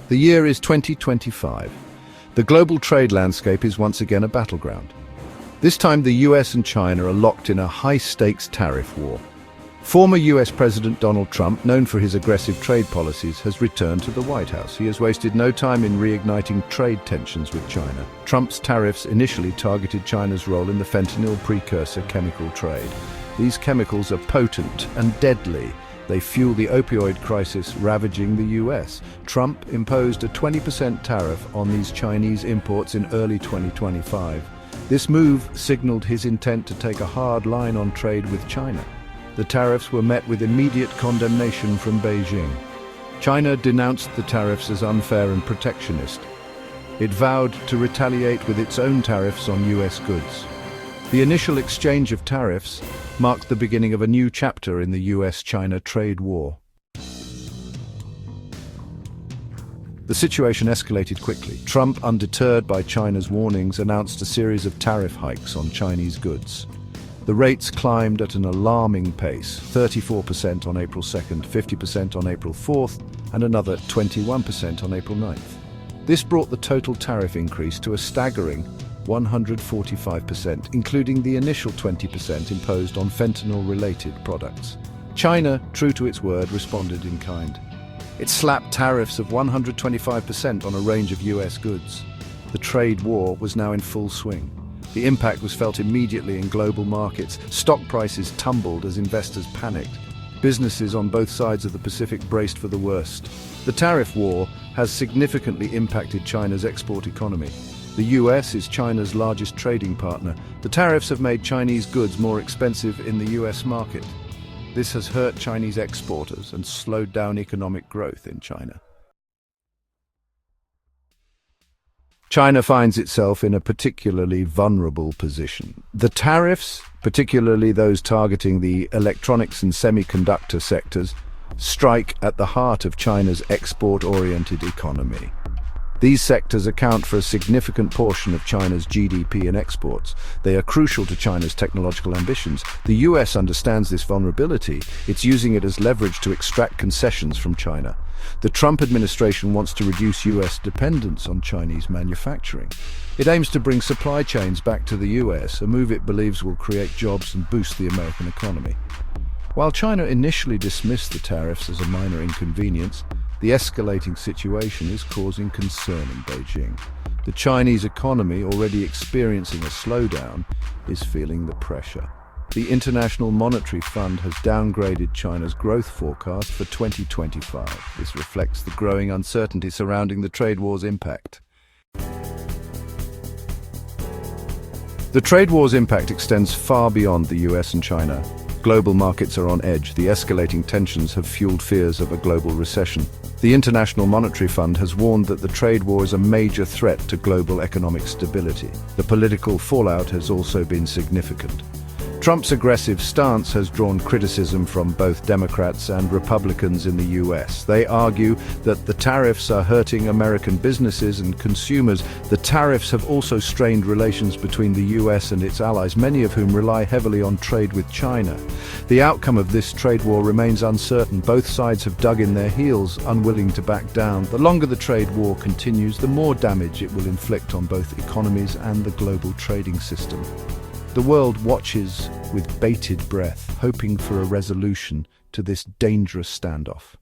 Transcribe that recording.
The year is 2025. The global trade landscape is once again a battleground. This time the US and China are locked in a high-stakes tariff war. Former US President Donald Trump, known for his aggressive trade policies, has returned to the White House. He has wasted no time in reigniting trade tensions with China. Trump's tariffs initially targeted China's role in the fentanyl precursor chemical trade. These chemicals are potent and deadly. They fuel the opioid crisis ravaging the US. Trump imposed a 20% tariff on these Chinese imports in early 2025. This move signaled his intent to take a hard line on trade with China. The tariffs were met with immediate condemnation from Beijing. China denounced the tariffs as unfair and protectionist. It vowed to retaliate with its own tariffs on US goods. The initial exchange of tariffs marked the beginning of a new chapter in the US-China trade war. The situation escalated quickly. Trump, undeterred by China's warnings, announced a series of tariff hikes on Chinese goods. The rates climbed at an alarming pace: 34% on April 2nd, 50% on April 4th, and another 21% on April 9th. This brought the total tariff increase to a staggering 145%, including the initial 20% imposed on fentanyl-related products. China, true to its word, responded in kind. It slapped tariffs of 125% on a range of US goods. The trade war was now in full swing. The impact was felt immediately in global markets. Stock prices tumbled as investors panicked. Businesses on both sides of the Pacific braced for the worst. The tariff war has significantly impacted China's export economy. The US is China's largest trading partner. The tariffs have made Chinese goods more expensive in the US market. This has hurt Chinese exporters and slowed down economic growth in China. China finds itself in a particularly vulnerable position. The tariffs, particularly those targeting the electronics and semiconductor sectors, strike at the heart of China's export-oriented economy. These sectors account for a significant portion of China's GDP and exports. They are crucial to China's technological ambitions. The US understands this vulnerability. It's using it as leverage to extract concessions from China. The Trump administration wants to reduce US dependence on Chinese manufacturing. It aims to bring supply chains back to the US, a move it believes will create jobs and boost the American economy. While China initially dismissed the tariffs as a minor inconvenience, the escalating situation is causing concern in Beijing. The Chinese economy, already experiencing a slowdown, is feeling the pressure. The International Monetary Fund has downgraded China's growth forecast for 2025. This reflects the growing uncertainty surrounding the trade war's impact. The trade war's impact extends far beyond the US and China. Global markets are on edge. The escalating tensions have fueled fears of a global recession. The International Monetary Fund has warned that the trade war is a major threat to global economic stability. The political fallout has also been significant. Trump's aggressive stance has drawn criticism from both Democrats and Republicans in the US. They argue that the tariffs are hurting American businesses and consumers. The tariffs have also strained relations between the US and its allies, many of whom rely heavily on trade with China. The outcome of this trade war remains uncertain. Both sides have dug in their heels, unwilling to back down. The longer the trade war continues, the more damage it will inflict on both economies and the global trading system. The world watches with bated breath, hoping for a resolution to this dangerous standoff.